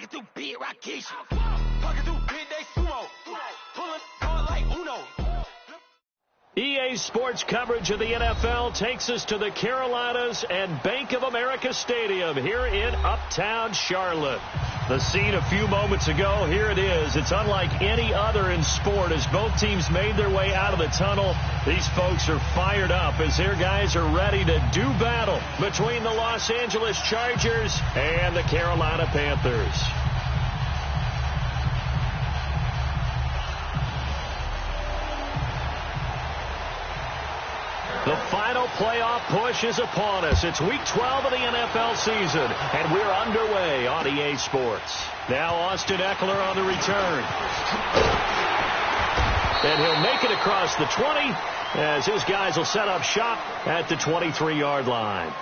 Walking through big Rakesh. Walking through big day sumo. Pulling on like Uno. EA Sports coverage of the NFL takes us to the Carolinas and Bank of America Stadium here in Uptown Charlotte. The scene a few moments ago, here it is. It's unlike any other in sport as both teams made their way out of the tunnel. These folks are fired up as their guys are ready to do battle between the Los Angeles Chargers and the Carolina Panthers. The final playoff push is upon us. It's Week 12 of the NFL season, and we're underway on EA Sports. Now Austin Eckler on the return. And he'll make it across the 20 as his guys will set up shop at the 23-yard line.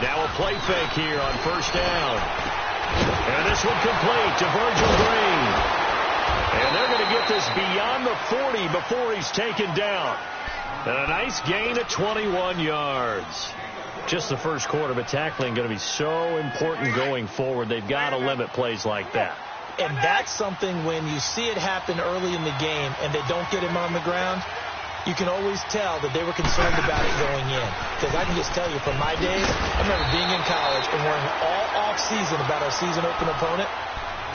Now a play fake here on first down. And this one complete to Virgil Green. And they're going to get this beyond the 40 before he's taken down. And a nice gain of 21 yards. Just the first quarter, but tackling going to be so important going forward. They've got to limit plays like that. And that's something when you see it happen early in the game and they don't get him on the ground, you can always tell that they were concerned about it going in. Because I can just tell you from my days, I remember being in college and worrying all off-season about our season open opponent,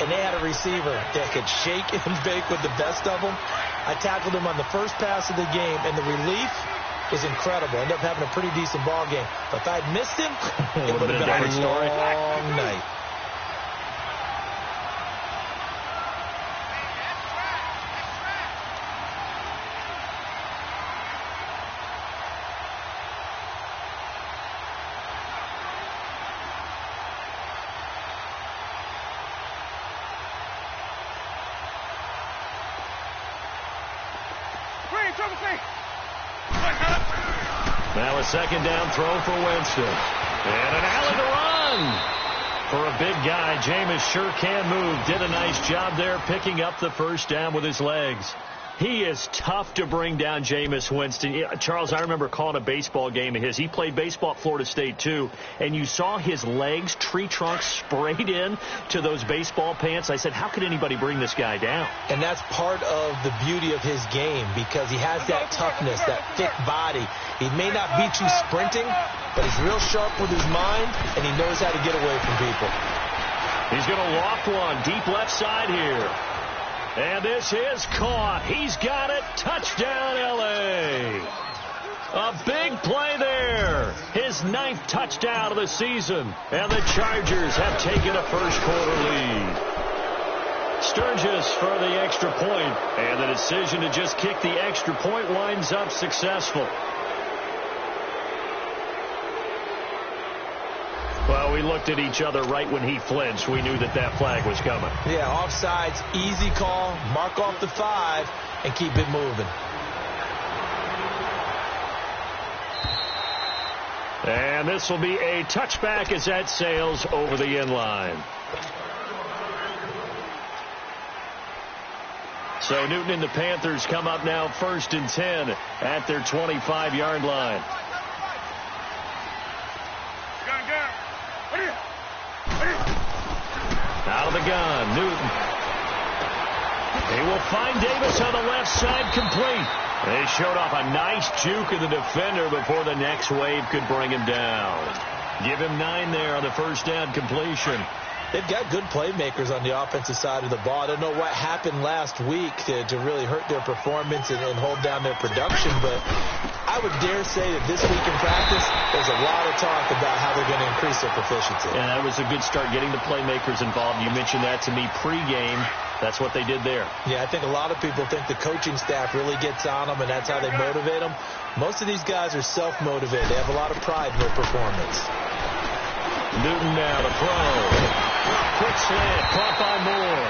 and they had a receiver that could shake and bake with the best of them. I tackled him on the first pass of the game, and the relief was incredible. Ended up having a pretty decent ball game. But if I'd missed him, it would have been a long night. Now a second down throw for Winston. And an alley to run. For a big guy, Jameis sure can move. Did a nice job there picking up the first down with his legs. He is tough to bring down, Jameis Winston. Charles, I remember calling a baseball game of his. He played baseball at Florida State, too. And you saw his legs, tree trunks sprayed in to those baseball pants. I said, how could anybody bring this guy down? And that's part of the beauty of his game because he has that toughness, that thick body. He may not beat you sprinting, but he's real sharp with his mind, and he knows how to get away from people. He's going to loft one deep left side here. And this is caught. He's got it. Touchdown, L.A. A big play there. His 9th touchdown of the season. And the Chargers have taken a first-quarter lead. Sturgis for the extra point. And the decision to just kick the extra point winds up successful. Well, we looked at each other right when he flinched. We knew that that flag was coming. Yeah, offsides, easy call, mark off the 5, and keep it moving. And this will be a touchback as that sails over the end line. So Newton and the Panthers come up now 1st and 10 at their 25-yard line. Out of the gun, Newton. They will find Davis on the left side, complete. They showed off a nice juke of the defender before the next wave could bring him down. Give him 9 there on the first down completion. They've got good playmakers on the offensive side of the ball. I don't know what happened last week to really hurt their performance and hold down their production, but I would dare say that this week in practice, there's a lot of talk about how they're going to increase their proficiency. Yeah, that was a good start, getting the playmakers involved. You mentioned that to me pregame. That's what they did there. Yeah, I think a lot of people think the coaching staff really gets on them, and that's how they motivate them. Most of these guys are self-motivated. They have a lot of pride in their performance. Newton now to throw. Quick slant, caught by Moore.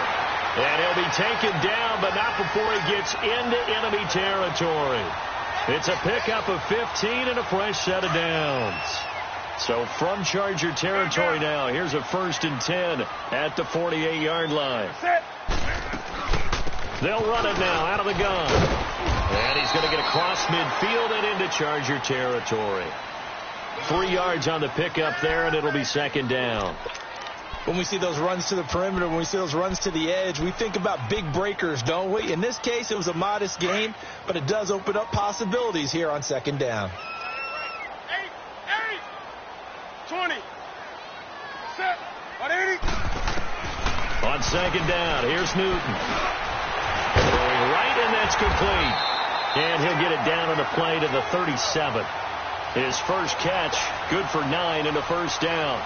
And he'll be taken down, but not before he gets into enemy territory. It's a pickup of 15 and a fresh set of downs. So from Charger territory now, here's a 1st and 10 at the 48-yard line. They'll run it now out of the gun. And he's going to get across midfield and into Charger territory. 3 yards on the pickup there, and it'll be 2nd down. When we see those runs to the perimeter, when we see those runs to the edge, we think about big breakers, don't we? In this case, it was a modest gain, but it does open up possibilities here on 2nd down. 20. Set. 180. On 2nd down, here's Newton. Throwing right, and that's complete. And he'll get it down on the play to the 37. His first catch, good for 9 and a 1st down.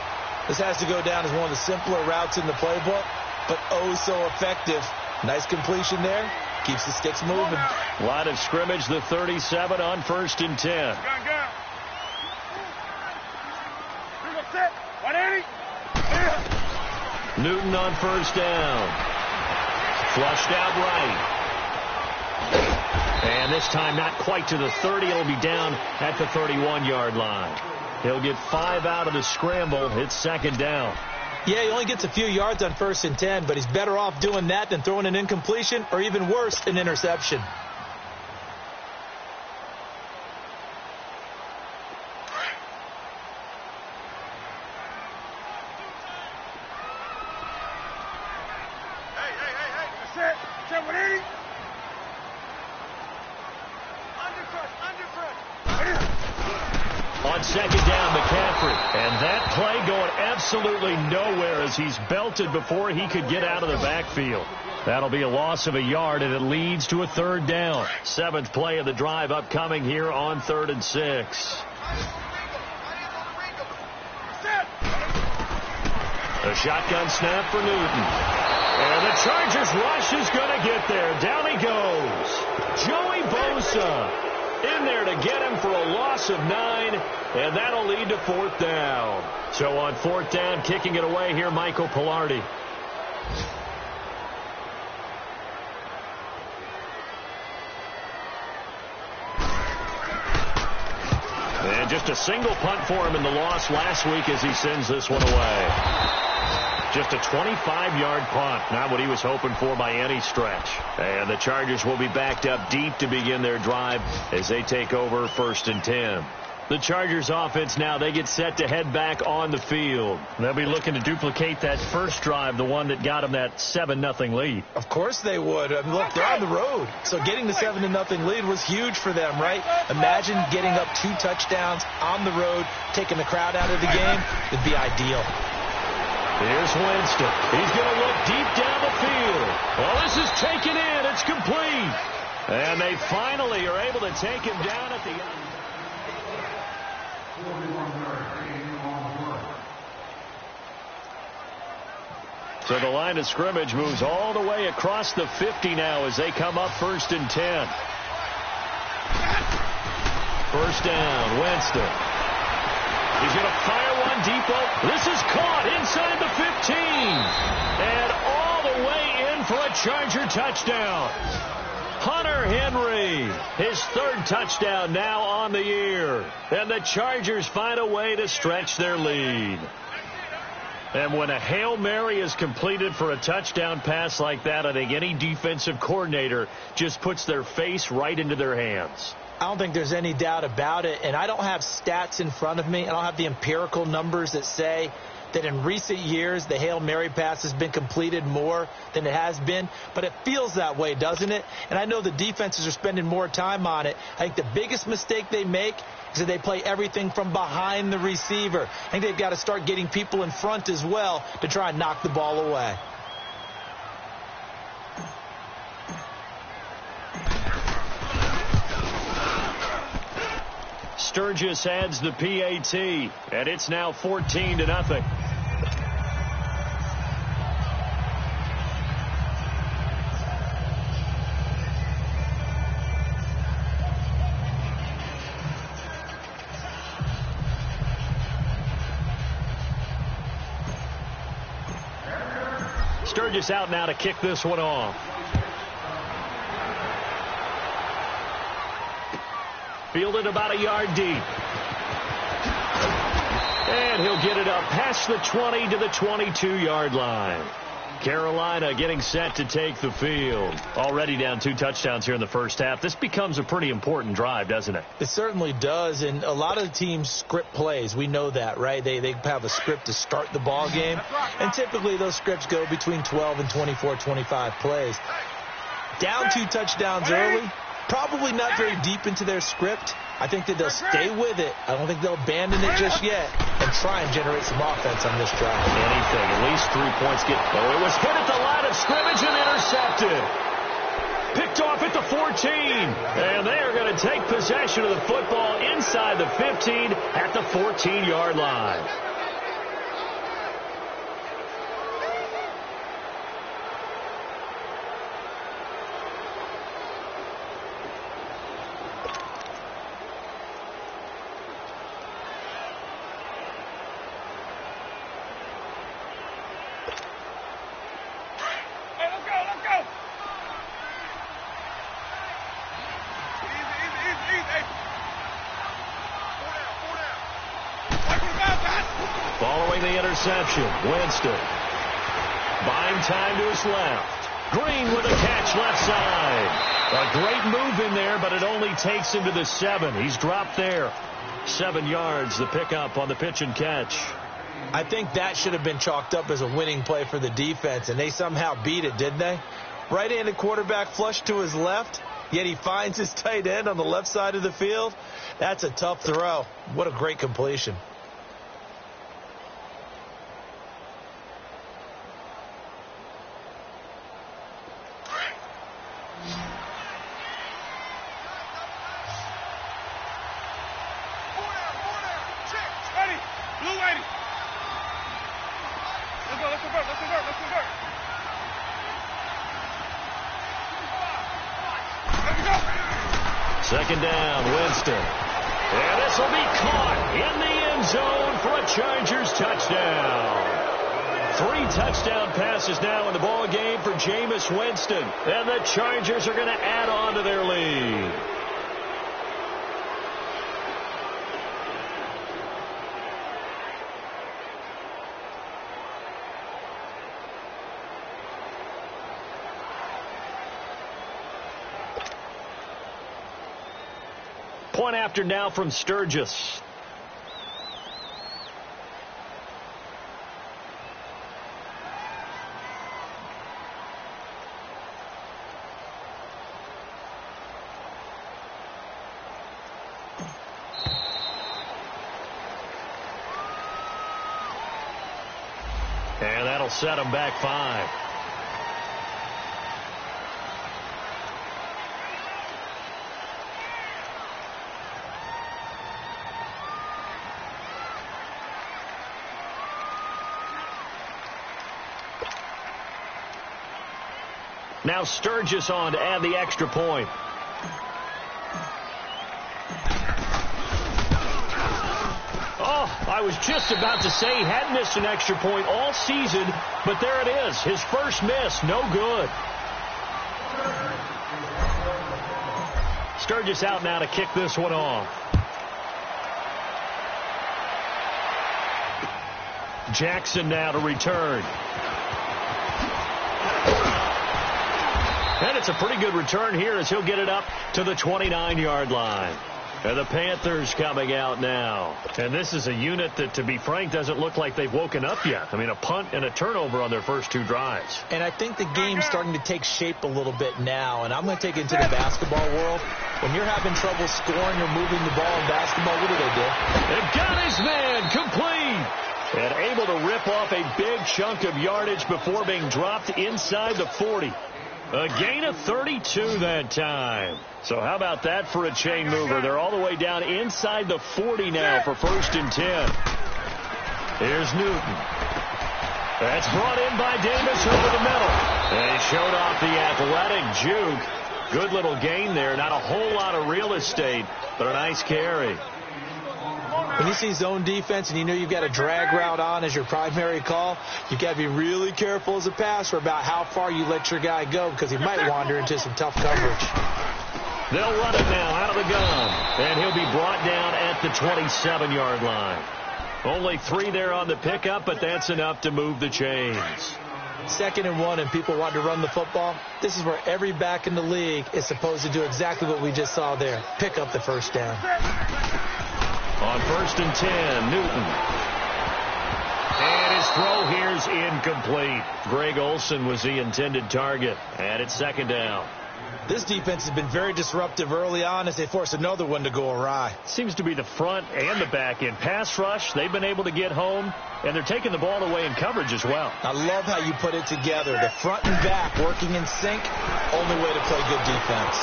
This has to go down as one of the simpler routes in the playbook, but oh so effective. Nice completion there. Keeps the sticks moving. Line of scrimmage, the 37 on 1st and 10. Set. 180. Newton on 1st down. Flushed out right. And this time not quite to the 30. It'll be down at the 31-yard line. He'll get 5 out of the scramble. It's 2nd down. Yeah, he only gets a few yards on 1st and 10, but he's better off doing that than throwing an incompletion or even worse, an interception. Set. 180. On 2nd down, McCaffrey. And that play going absolutely nowhere as he's belted before he could get out of the backfield. That'll be a loss of a yard, and it leads to a 3rd down. 7th play of the drive upcoming here on 3rd and 6. A shotgun snap for Newton. And the Chargers rush is going to get there. Down he goes. Joey Bosa in there to get him for a loss of 9, and that'll lead to 4th down. So on 4th down, kicking it away here, Michael Pilardi. And just a single punt for him in the loss last week as he sends this one away. Just a 25-yard punt, not what he was hoping for by any stretch. And the Chargers will be backed up deep to begin their drive as they take over 1st and 10. The Chargers offense now, they get set to head back on the field. They'll be looking to duplicate that first drive, the one that got them that 7-0 lead. Of course they would. I mean, look, they're on the road. So getting the 7-0 lead was huge for them, right? Imagine getting up 2 touchdowns on the road, taking the crowd out of the game. It'd be ideal. Here's Winston. He's going to look deep down the field. Well, this is taken in. It's complete. And they finally are able to take him down at the end. So the line of scrimmage moves all the way across the 50 now as they come up 1st and 10. 1st down, Winston. He's going to fire one deep. This is caught inside the 15. And all the way in for a Charger touchdown. Hunter Henry, his 3rd touchdown now on the year. And the Chargers find a way to stretch their lead. And when a Hail Mary is completed for a touchdown pass like that, I think any defensive coordinator just puts their face right into their hands. I don't think there's any doubt about it, and I don't have stats in front of me. I don't have the empirical numbers that say that in recent years the Hail Mary pass has been completed more than it has been, but it feels that way, doesn't it? And I know the defenses are spending more time on it. I think the biggest mistake they make is that they play everything from behind the receiver. I think they've got to start getting people in front as well to try and knock the ball away. Sturgis adds the PAT, and it's now 14-0. Sturgis out now to kick this one off. Fielded about a yard deep. And he'll get it up past the 20 to the 22-yard line. Carolina getting set to take the field. Already down 2 touchdowns here in the first half. This becomes a pretty important drive, doesn't it? It certainly does, and a lot of the teams script plays. We know that, right? They have a script to start the ball game, and typically those scripts go between 12 and 24, 25 plays. Down 2 touchdowns early. Probably not very deep into their script. I think that they'll stay with it. I don't think they'll abandon it just yet and try and generate some offense on this drive. Anything. At least 3 points get... Oh, it was hit at the line of scrimmage and intercepted. Picked off at the 14. And they are going to take possession of the football inside the 15 at the 14-yard line. Following the interception, Winston. Buying time to his left. Green with a catch left side. A great move in there, but it only takes him to the 7. He's dropped there. 7 yards, the pickup on the pitch and catch. I think that should have been chalked up as a winning play for the defense, and they somehow beat it, didn't they? Right-handed quarterback flushed to his left, yet he finds his tight end on the left side of the field. That's a tough throw. What a great completion. Second down, Winston. And this will be caught in the end zone for a Chargers touchdown. 3 touchdown passes now in the ball game for Jameis Winston. And the Chargers are going to add on to their lead. Point after now from Sturgis. And that'll set them back 5. Now Sturgis on to add the extra point. Oh, I was just about to say he hadn't missed an extra point all season, but there it is. His first miss, no good. Sturgis out now to kick this one off. Jackson now to return. And it's a pretty good return here as he'll get it up to the 29-yard line. And the Panthers coming out now. And this is a unit that, to be frank, doesn't look like they've woken up yet. I mean, a punt and a turnover on their first 2 drives. And I think the game's starting to take shape a little bit now. And I'm going to take it into the basketball world. When you're having trouble scoring or moving the ball in basketball, what do? They've got his man complete. And able to rip off a big chunk of yardage before being dropped inside the 40. A gain of 32 that time. So how about that for a chain mover? They're all the way down inside the 40 now for 1st and 10. Here's Newton. That's brought in by Davis over the middle. And he showed off the athletic juke. Good little gain there. Not a whole lot of real estate, but a nice carry. When you see zone defense and you know you've got a drag route on as your primary call, you've got to be really careful as a passer about how far you let your guy go because he might wander into some tough coverage. They'll run it now out of the gun, and he'll be brought down at the 27-yard line. Only 3 there on the pickup, but that's enough to move the chains. 2nd and 1, and people want to run the football. This is where every back in the league is supposed to do exactly what we just saw there. Pick up the first down. On 1st and 10, Newton. And his throw here's incomplete. Greg Olsen was the intended target. And it's 2nd down. This defense has been very disruptive early on as they force another one to go awry. Seems to be the front and the back end. Pass rush, they've been able to get home, and they're taking the ball away in coverage as well. I love how you put it together. The front and back working in sync, only way to play good defense.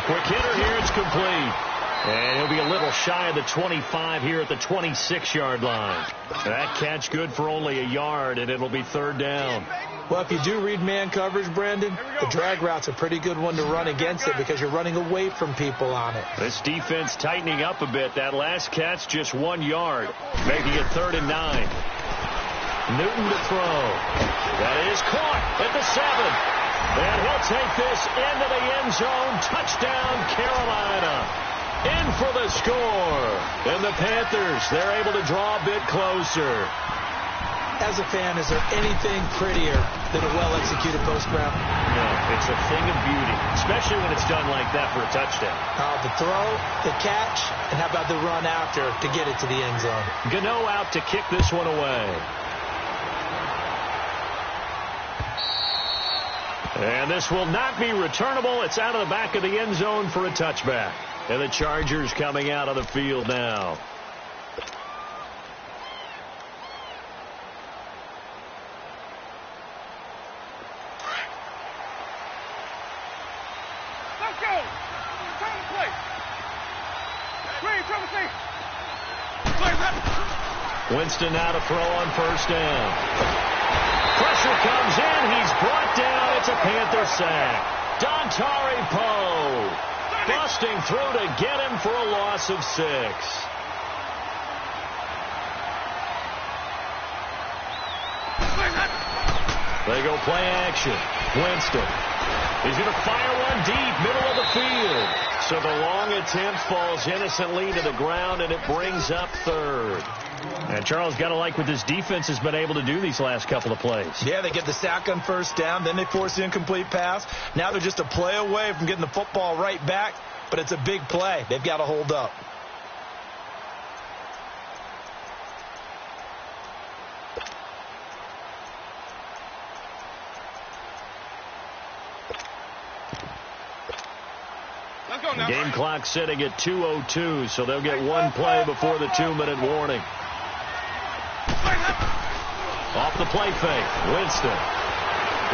Quick hitter here, it's complete. And he'll be a little shy of the 25 here at the 26-yard line. That catch good for only a yard, and it'll be 3rd down. Well, if you do read man coverage, Brandon, the drag route's a pretty good one to run against it because you're running away from people on it. This defense tightening up a bit. That last catch just 1 yard, making it 3rd and 9. Newton to throw. That is caught at the 7. And he'll take this into the end zone. Touchdown, Carolina. In for the score. And the Panthers, they're able to draw a bit closer. As a fan, is there anything prettier than a well-executed post route? No, it's a thing of beauty, especially when it's done like that for a touchdown. The throw, the catch, and how about the run after to get it to the end zone? Gano out to kick this one away. And this will not be returnable. It's out of the back of the end zone for a touchback. And the Chargers coming out of the field now. Let's go. Time to play. Ready, trouble safe. Play, rep. Winston now to throw on 1st down. Pressure comes in. He's brought down. It's a Panther sack. Dontari Poe busting through to get him for a loss of 6. They go play action. Winston. He's going to fire one deep, middle of the field. So the long attempt falls innocently to the ground, and it brings up 3rd. And Charles, got to like what this defense has been able to do these last couple of plays. Yeah, they get the sack on 1st down, then they force the incomplete pass. Now they're just a play away from getting the football right back, but it's a big play. They've got to hold up. Game clock sitting at 2:02, so they'll get 1 play before the 2-minute warning. Off the play fake, Winston.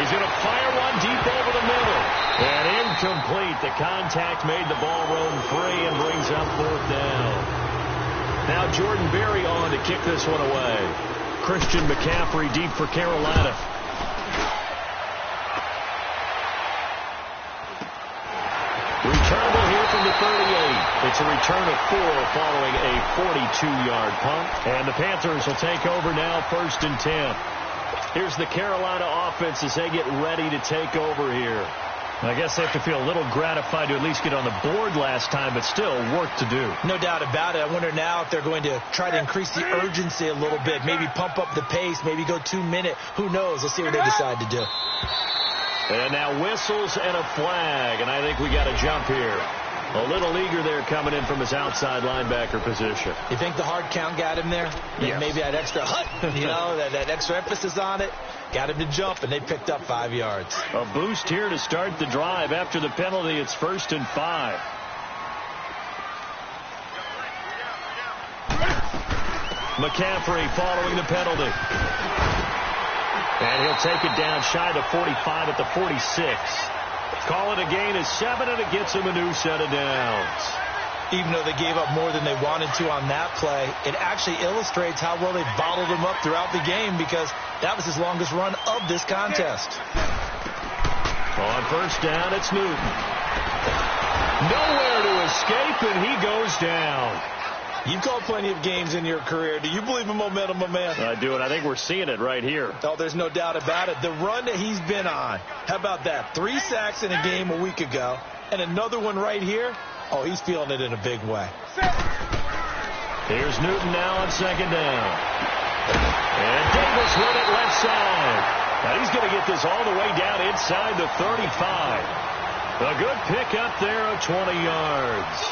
He's going to fire one deep over the middle. And incomplete. The contact made the ball roam free and brings up 4th down. Now Jordan Berry on to kick this one away. Christian McCaffrey deep for Carolina. Returnable here from the 38. It's a return of 4 following a 42-yard punt. And the Panthers will take over now 1st and 10. Here's the Carolina offense as they get ready to take over here. I guess they have to feel a little gratified to at least get on the board last time, but still work to do. No doubt about it. I wonder now if they're going to try to increase the urgency a little bit, maybe pump up the pace, maybe go 2-minute. Who knows? Let's see what they decide to do. And now whistles and a flag, and I think we got a jump here. A little eager there coming in from his outside linebacker position. You think the hard count got him there? Yes. Maybe that extra that extra emphasis on it got him to jump, and they picked up 5 yards. A boost here to start the drive. After the penalty, it's 1st and 5. McCaffrey following the penalty. And he'll take it down shy of 45 at the 46. Call it a gain of 7, and it gets him a new set of downs. Even though they gave up more than they wanted to on that play, it actually illustrates how well they bottled him up throughout the game, because that was his longest run of this contest. On 1st down, it's Newton. Nowhere to escape, and he goes down. You've called plenty of games in your career. Do you believe in momentum, my man? I do, and I think we're seeing it right here. Oh, there's no doubt about it. The run that he's been on. How about that? 3 sacks in a game a week ago, and another one right here. Oh, he's feeling it in a big way. Here's Newton now on 2nd down. And Davis with it left side. Now he's going to get this all the way down inside the 35. A good pickup there of 20 yards.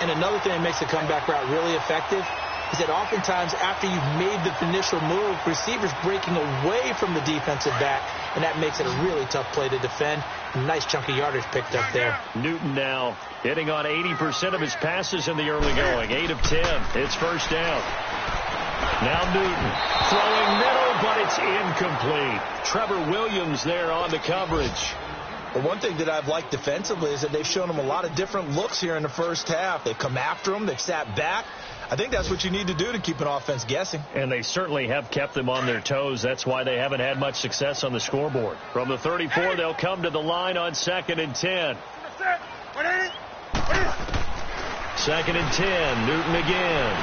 And another thing that makes the comeback route really effective is that oftentimes after you've made the initial move, receivers breaking away from the defensive back, and that makes it a really tough play to defend. Nice chunk of yardage picked up there. Newton now hitting on 80% of his passes in the early going. 8 of 10. It's 1st down. Now Newton throwing middle, but it's incomplete. Trevor Williams there on the coverage. Well, one thing that I've liked defensively is that they've shown him a lot of different looks here in the first half. They've come after him. They've sat back. I think that's what you need to do to keep an offense guessing. And they certainly have kept them on their toes. That's why they haven't had much success on the scoreboard. From the 34, they'll come to the line on 2nd and 10. 2nd and 10. Newton again.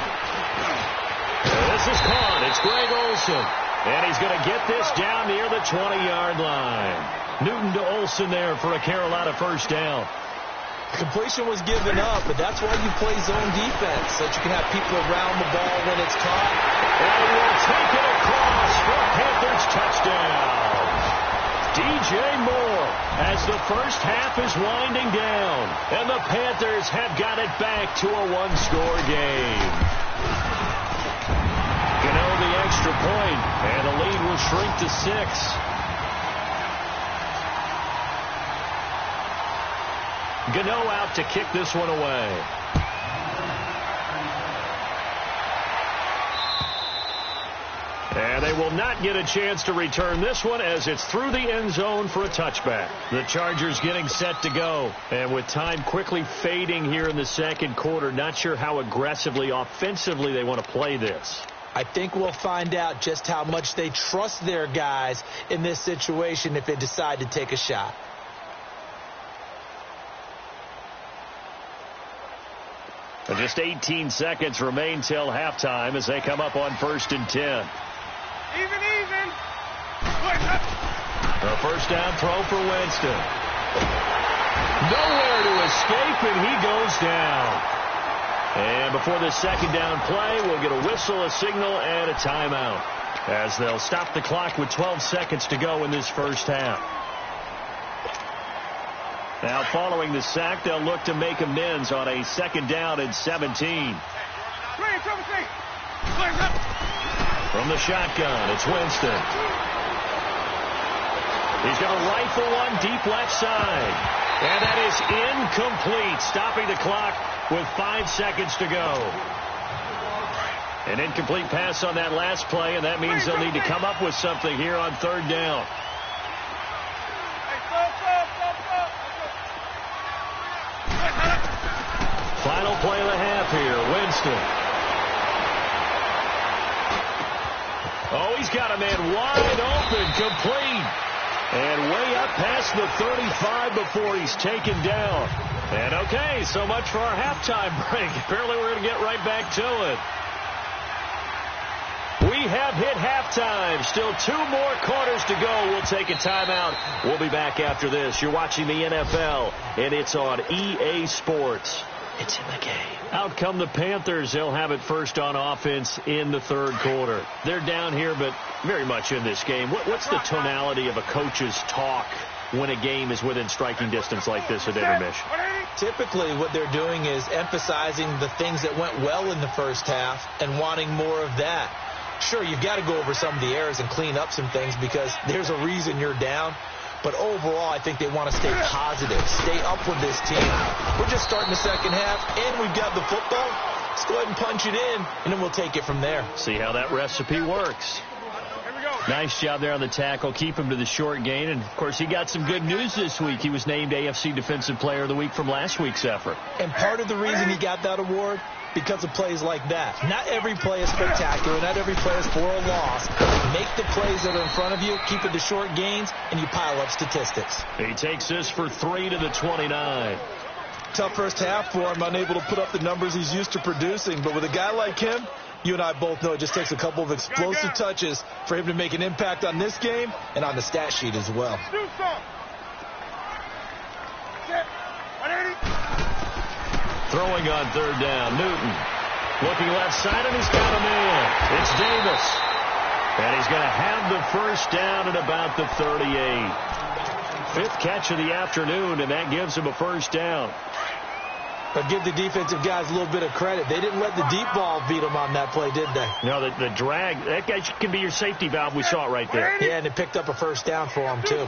This is caught. It's Greg Olsen. And he's going to get this down near the 20-yard line. Newton to Olsen there for a Carolina 1st down. Completion was given up, but that's why you play zone defense, so that you can have people around the ball when it's caught. And we'll take it across for Panthers touchdown. DJ Moore as the first half is winding down, and the Panthers have got it back to a one-score game. Gano the extra point, and the lead will shrink to 6. Gano out to kick this one away. And they will not get a chance to return this one as it's through the end zone for a touchback. The Chargers getting set to go. And with time quickly fading here in the 2nd quarter, not sure how aggressively, offensively they want to play this. I think we'll find out just how much they trust their guys in this situation if they decide to take a shot. Just 18 seconds remain till halftime as they come up on 1st and 10. Even. A 1st down throw for Winston. Nowhere to escape, and he goes down. And before the 2nd down play, we'll get a whistle, a signal, and a timeout as they'll stop the clock with 12 seconds to go in this first half. Now, following the sack, they'll look to make amends on a 2nd down and 17. From the shotgun, it's Winston. He's going to rifle one deep left side. And that is incomplete, stopping the clock with 5 seconds to go. An incomplete pass on that last play, and that means they'll need to come up with something here on 3rd down. Final play of the half here, Winston. Oh, he's got a man wide open, complete. And way up past the 35 before he's taken down. And okay, so much for our halftime break. Apparently we're going to get right back to it. We have hit halftime. Still 2 more quarters to go. We'll take a timeout. We'll be back after this. You're watching the NFL, and it's on EA Sports. It's in the game. Out come the Panthers. They'll have it first on offense in the 3rd quarter. They're down here, but very much in this game. What's the tonality of a coach's talk when a game is within striking distance like this at intermission? Typically, what they're doing is emphasizing the things that went well in the first half and wanting more of that. Sure, you've got to go over some of the errors and clean up some things because there's a reason you're down. But overall, I think they want to stay positive, stay up with this team. We're just starting the second half, and we've got the football. Let's go ahead and punch it in, and then we'll take it from there. See how that recipe works. Nice job there on the tackle. Keep him to the short gain. And, of course, he got some good news this week. He was named AFC Defensive Player of the Week from last week's effort. And part of the reason he got that award, because of plays like that. Not every play is spectacular. Not every play is for a loss. Make the plays that are in front of you, keep it to short gains, and you pile up statistics. He takes this for 3 to the 29. Tough first half for him, unable to put up the numbers he's used to producing. But with a guy like him, you and I both know it just takes a couple of explosive touches for him to make an impact on this game and on the stat sheet as well. Throwing on third down, Newton. Looking left side, and he's got him in. It's Davis. And he's going to have the first down at about the 38. Fifth catch of the afternoon, and that gives him a first down. But give the defensive guys a little bit of credit. They didn't let the deep ball beat them on that play, did they? No, the drag, that guy can be your safety valve. We saw it right there. Yeah, and it picked up a first down for him, too.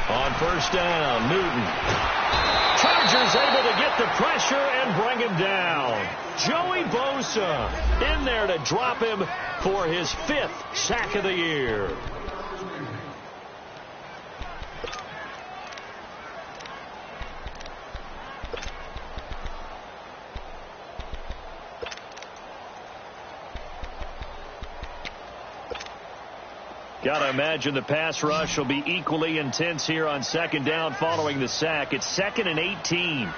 On first down, Newton. Chargers able to get the pressure and bring him down. Joey Bosa in there to drop him for his 5th sack of the year. Got to imagine the pass rush will be equally intense here on second down following the sack. It's 2nd and 18.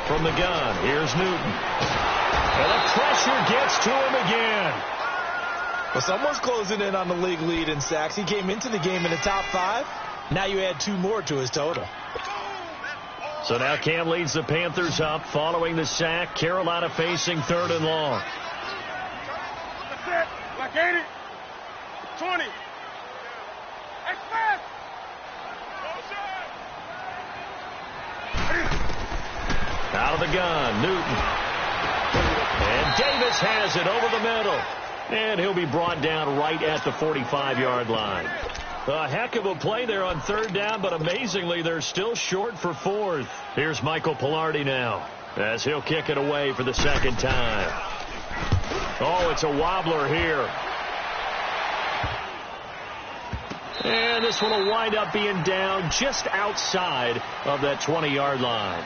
From the gun, here's Newton. And the pressure gets to him again. Well, someone's closing in on the league lead in sacks. He came into the game in the top 5. Now you add 2 more to his total. So now Cam leads the Panthers up following the sack. Carolina facing 3rd and long. Like 80, 20. Express. Out of the gun, Newton. And Davis has it over the middle. And he'll be brought down right at the 45-yard line. A heck of a play there on 3rd down, but amazingly, they're still short for 4th. Here's Michael Pilardi now, as he'll kick it away for the 2nd time. Oh, it's a wobbler here. And this one will wind up being down just outside of that 20-yard line.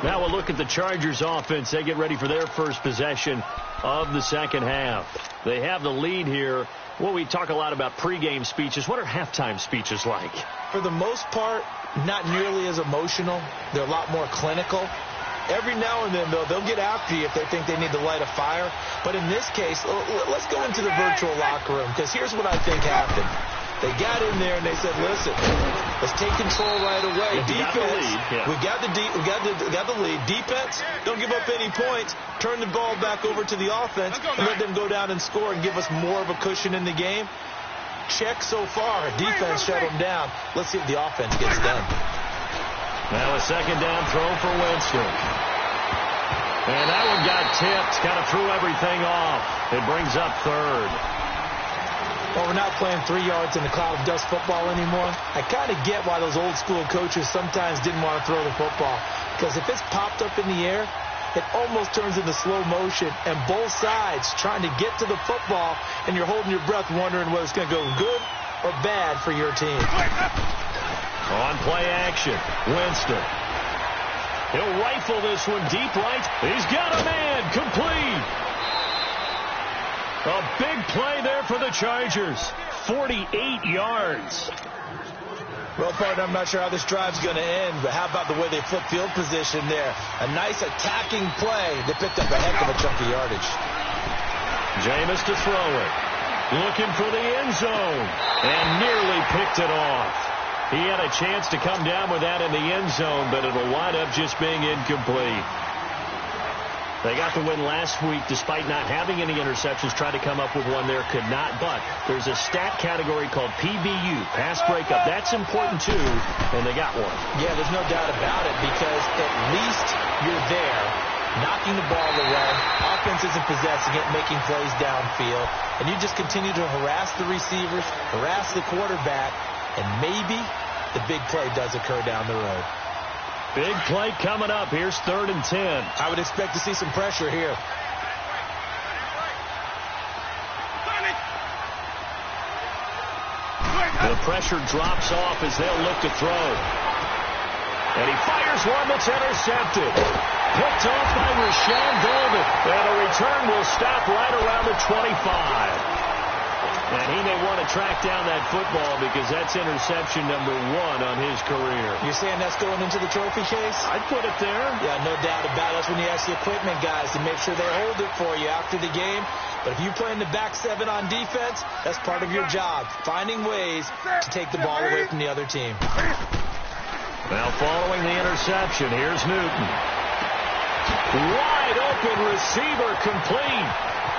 Now we'll look at the Chargers offense. They get ready for their first possession of the second half. They have the lead here. Well, we talk a lot about pregame speeches. What are halftime speeches like? For the most part, not nearly as emotional. They're a lot more clinical. Every now and then, though, they'll get after you if they think they need to light a fire. But in this case, let's go into the virtual locker room, because here's what I think happened. They got in there and they said, listen, let's take control right away. Defense, we got the lead. Defense, don't give up any points. Turn the ball back over to the offense and let them go down and score and give us more of a cushion in the game. Check so far. Defense shut them down. Let's see if the offense gets done. Now a 2nd down throw for Winston. And that one got tipped. Kind of threw everything off. It brings up 3rd. Well, we're not playing 3 yards in the cloud of dust football anymore. I kind of get why those old school coaches sometimes didn't want to throw the football. Because if it's popped up in the air, it almost turns into slow motion. And both sides trying to get to the football, and you're holding your breath wondering whether it's going to go good or bad for your team. On play action, Winston. He'll rifle this one deep right. He's got a man complete. A big play there for the Chargers. 48 yards. Well, partner, I'm not sure how this drive's going to end, but how about the way they flip field position there? A nice attacking play. They picked up a heck of a chunk of yardage. Jameis to throw it. Looking for the end zone. And nearly picked it off. He had a chance to come down with that in the end zone, but it'll wind up just being incomplete. They got the win last week despite not having any interceptions. Tried to come up with one there, could not. But there's a stat category called PBU, pass breakup. That's important too, and they got one. Yeah, there's no doubt about it because at least you're there, knocking the ball away. Offense isn't possessing it, making plays downfield. And you just continue to harass the receivers, harass the quarterback, and maybe the big play does occur down the road. Big play coming up. Here's 3rd and 10. I would expect to see some pressure here. The pressure drops off as they'll look to throw. And he fires one that's intercepted. Picked off by Rashawn Golden. And a return will stop right around the 25. And he may want to track down that football because that's interception number 1 on his career. You're saying that's going into the trophy case? I'd put it there. Yeah, no doubt about it. That's when you ask the equipment guys to make sure they hold it for you after the game. But if you play in the back 7 on defense, that's part of your job, finding ways to take the ball away from the other team. Now following the interception, here's Newton. Wide open receiver complete.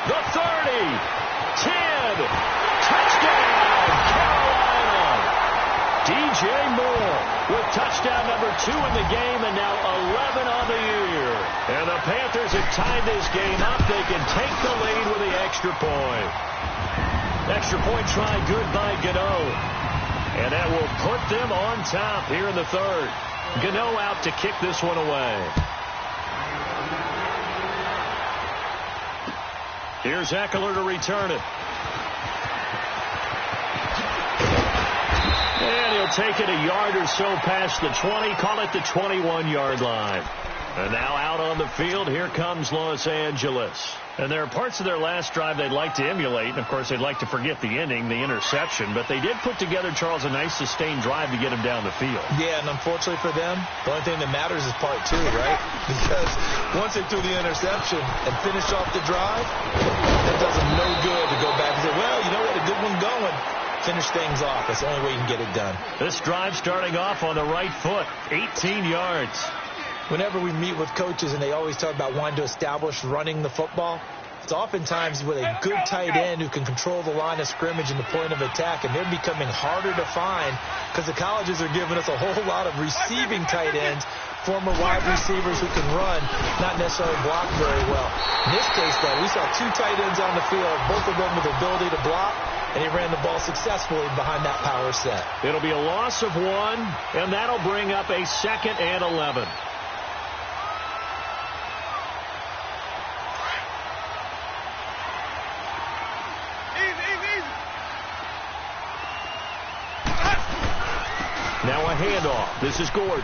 The 30. 10. Touchdown, Carolina. DJ Moore with touchdown number 2 in the game and now 11 on the year. And the Panthers have tied this game up. They can take the lead with the extra point. Extra point try good by Gano. And that will put them on top here in the 3rd. Gano out to kick this one away. Here's Eckler to return it. And he'll take it a yard or so past the 20, call it the 21-yard line. And now out on the field, here comes Los Angeles. And there are parts of their last drive they'd like to emulate. And, of course, they'd like to forget the ending, the interception. But they did put together, Charles, a nice sustained drive to get him down the field. Yeah, and unfortunately for them, the only thing that matters is part 2, right? Because once they threw the interception and finished off the drive, that does them no good to go back and say, well, you know what, a good one going. Finish things off. That's the only way you can get it done. This drive starting off on the right foot, 18 yards. Whenever we meet with coaches and they always talk about wanting to establish running the football, it's oftentimes with a good tight end who can control the line of scrimmage and the point of attack, and they're becoming harder to find because the colleges are giving us a whole lot of receiving tight ends, former wide receivers who can run, not necessarily block very well. In this case, though, we saw 2 tight ends on the field, both of them with the ability to block, and he ran the ball successfully behind that power set. It'll be a loss of 1, and that'll bring up a 2nd and 11. Now a handoff. This is Gordon.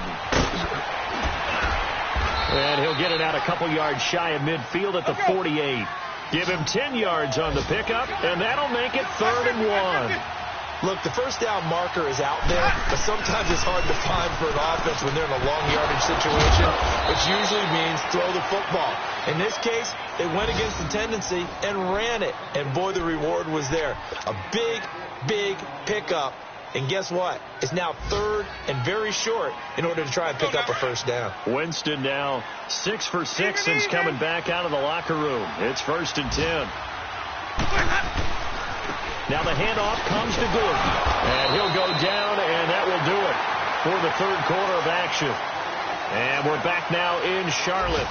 And he'll get it out a couple yards shy of midfield at the 48. Give him 10 yards on the pickup, and that'll make it 3rd and 1. Look, the first down marker is out there, but sometimes it's hard to find for an offense when they're in a long yardage situation, which usually means throw the football. In this case, they went against the tendency and ran it, and boy, the reward was there. A big, big pickup. And guess what? It's now 3rd and very short in order to try and pick up a first down. Winston now 6 for 6 since coming back out of the locker room. It's 1st and 10. Now the handoff comes to Gordon. And he'll go down, and that will do it for the 3rd quarter of action. And we're back now in Charlotte.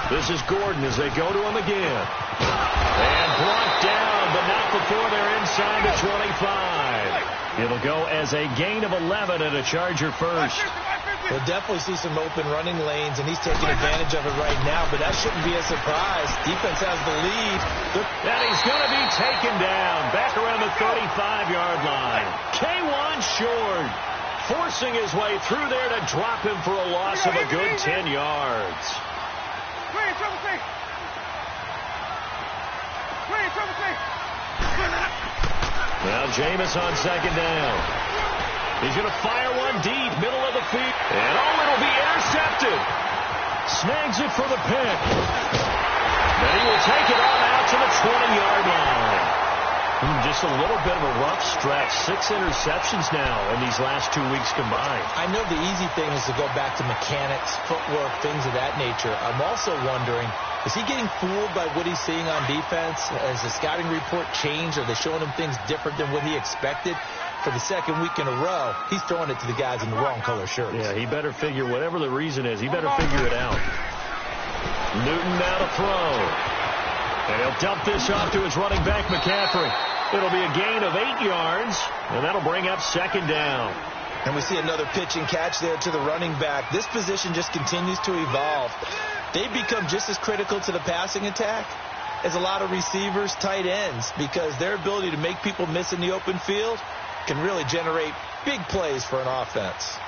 This is Gordon as they go to him again. And blocked down, but not before they're inside the 25. It'll go as a gain of 11 and a Charger first. We'll definitely see some open running lanes, and he's taking advantage of it right now, but that shouldn't be a surprise. Defense has the lead. And he's going to be taken down back around the 35-yard line. K1 short, forcing his way through there to drop him for a loss of a good 10 yards. Now Jameis on 2nd down. He's going to fire one deep, middle of the field. And it'll be intercepted. lifted. Snags it for the pick. And he will take it on out to the 20-yard line. Just a little bit of a rough stretch. 6 interceptions now in these last 2 weeks combined. I know the easy thing is to go back to mechanics, footwork, things of that nature. I'm also wondering, is he getting fooled by what he's seeing on defense? Has the scouting report changed? Are they showing him things different than what he expected? For the second week in a row, he's throwing it to the guys in the wrong color shirts. Yeah, he better figure, whatever the reason is, he better figure it out. Newton now to throw. And he'll dump this off to his running back, McCaffrey. It'll be a gain of 8 yards, and that'll bring up second down. And we see another pitch and catch there to the running back. This position just continues to evolve. They become just as critical to the passing attack as a lot of receivers, tight ends, because their ability to make people miss in the open field can really generate big plays for an offense.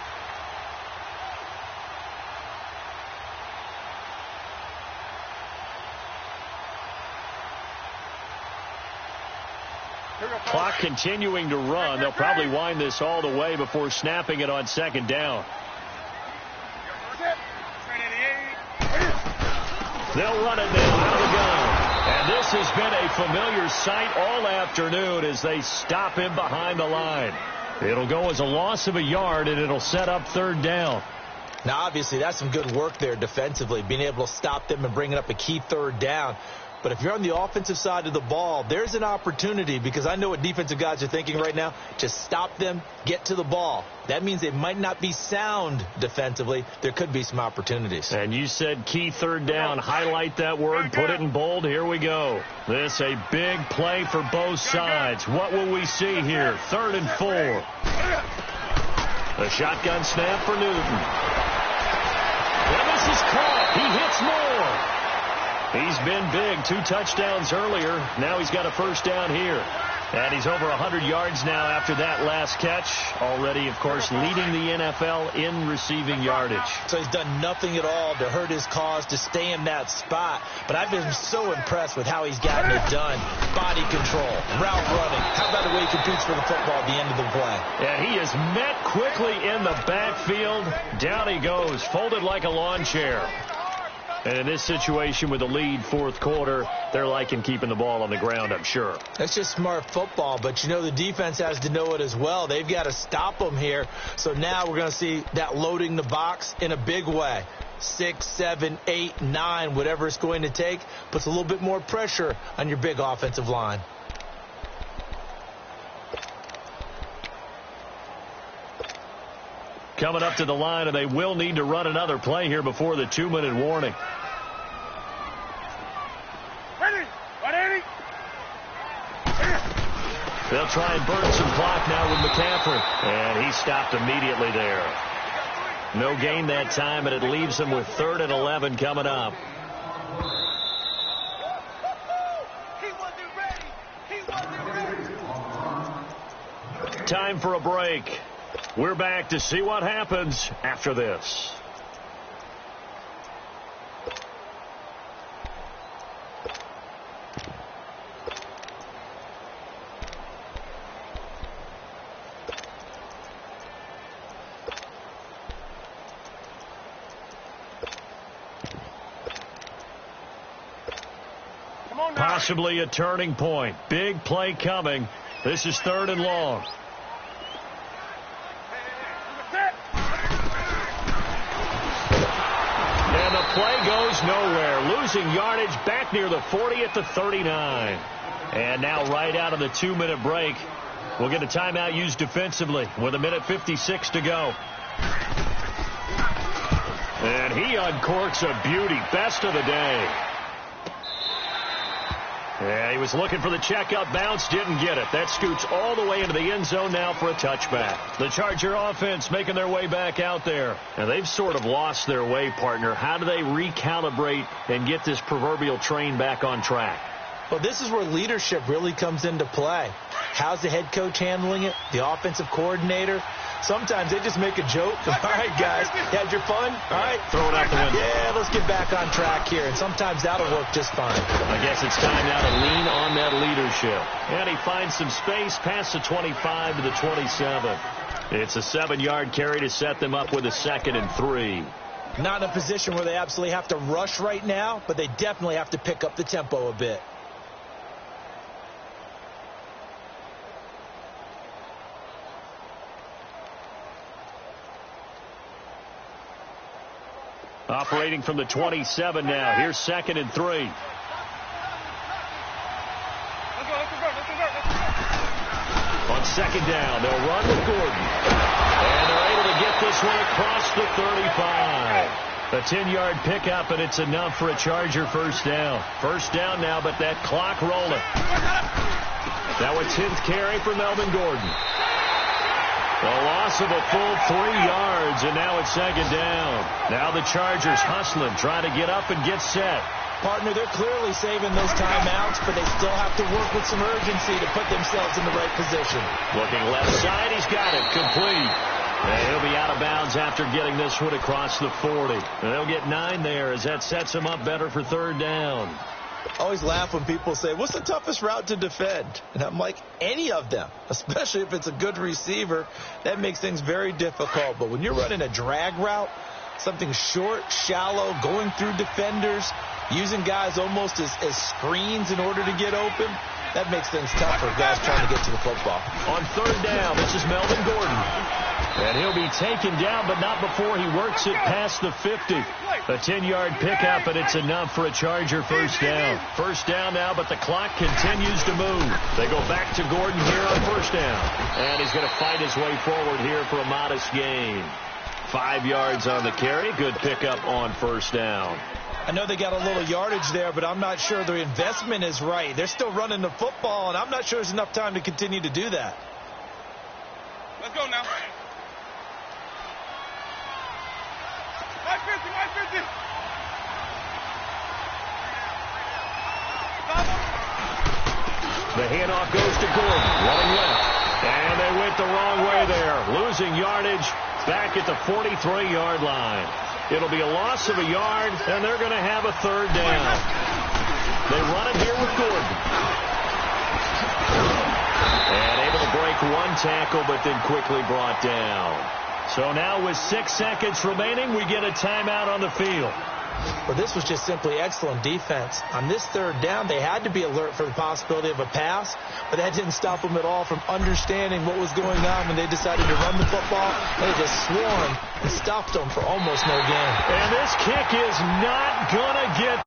Clock continuing to run. They'll probably wind this all the way before snapping it on second down. They'll run it now out of the gun. And this has been a familiar sight all afternoon as they stop him behind the line. It'll go as a loss of a yard, and it'll set up third down. Now, obviously, that's some good work there defensively, being able to stop them and bringing up a key third down. But if you're on the offensive side of the ball, there's an opportunity, because I know what defensive guys are thinking right now. Just stop them, get to the ball. That means they might not be sound defensively. There could be some opportunities. And you said key third down. Highlight that word. Put it in bold. Here we go. This a big play for both sides. What will we see here? 3rd and 4. A shotgun snap for Newton. And this is caught. He hits more. He's been big. 2 touchdowns earlier. Now he's got a first down here. And he's over 100 yards now after that last catch. Already, of course, leading the NFL in receiving yardage. So he's done nothing at all to hurt his cause, to stay in that spot. But I've been so impressed with how he's gotten it done. Body control, route running. How about the way he competes for the football at the end of the play? And he is met quickly in the backfield. Down he goes, folded like a lawn chair. And in this situation with the lead 4th quarter, they're liking keeping the ball on the ground, I'm sure. That's just smart football, but you know the defense has to know it as well. They've got to stop them here. So now we're going to see that loading the box in a big way. 6, 7, 8, 9, whatever it's going to take, puts a little bit more pressure on your big offensive line. Coming up to the line, and they will need to run another play here before the 2-minute warning. They'll try and burn some clock now with McCaffrey. And he stopped immediately there. No gain that time, and it leaves them with 3rd and 11 coming up. Time for a break. We're back to see what happens after this. Possibly a turning point. Big play coming. This is 3rd and long. And the play goes nowhere. Losing yardage back near the 40 at the 39. And now right out of the 2-minute break, we'll get a timeout used defensively with 1:56 to go. And he uncorks a beauty. Best of the day. Yeah, he was looking for the checkup bounce, didn't get it. That scoots all the way into the end zone now for a touchback. The Charger offense making their way back out there. And they've sort of lost their way, partner. How do they recalibrate and get this proverbial train back on track? Well, this is where leadership really comes into play. How's the head coach handling it? The offensive coordinator? Sometimes they just make a joke. All right, guys, you had your fun? All right. Throw it out the window. Yeah, let's get back on track here. And sometimes that'll work just fine. I guess it's time now to lean on that leadership. And he finds some space past the 25 to the 27. It's a 7-yard carry to set them up with a 2nd and 3. Not in a position where they absolutely have to rush right now, but they definitely have to pick up the tempo a bit. Operating from the 27 now. Here's 2nd and 3. On 2nd down, they'll run with Gordon. And they're able to get this one across the 35. A 10-yard pickup, and it's enough for a Charger first down. First down now, but that clock rolling. Now a 10th carry for Melvin Gordon. A loss of a full 3 yards, and now it's 2nd down. Now the Chargers hustling, trying to get up and get set. Partner, they're clearly saving those timeouts, but they still have to work with some urgency to put themselves in the right position. Looking left side, he's got it, complete. And he'll be out of bounds after getting this one across the 40. And they'll get 9 there as that sets him up better for 3rd down. I always laugh when people say, what's the toughest route to defend? And I'm like, any of them, especially if it's a good receiver. That makes things very difficult. But when you're running a drag route, something short, shallow, going through defenders, using guys almost as screens in order to get open, that makes things tough for guys trying to get to the football. On 3rd down, this is Melvin Gordon. And he'll be taken down, but not before he works it past the 50. A 10-yard pickup, and it's enough for a Charger first down. First down now, but the clock continues to move. They go back to Gordon here on first down. And he's going to fight his way forward here for a modest gain. 5 yards on the carry. Good pickup on first down. I know they got a little yardage there, but I'm not sure the investment is right. They're still running the football, and I'm not sure there's enough time to continue to do that. Let's go now. 550. The handoff goes to Gordon, running left. And they went the wrong way there, losing yardage back at the 43-yard line. It'll be a loss of a yard, and they're going to have a 3rd down. They run it here with Gordon. And able to break one tackle, but then quickly brought down. So now with 6 seconds remaining, we get a timeout on the field. Well, this was just simply excellent defense. On this 3rd down, they had to be alert for the possibility of a pass, but that didn't stop them at all from understanding what was going on when they decided to run the football. They just swarmed and stopped them for almost no gain. And this kick is not going to get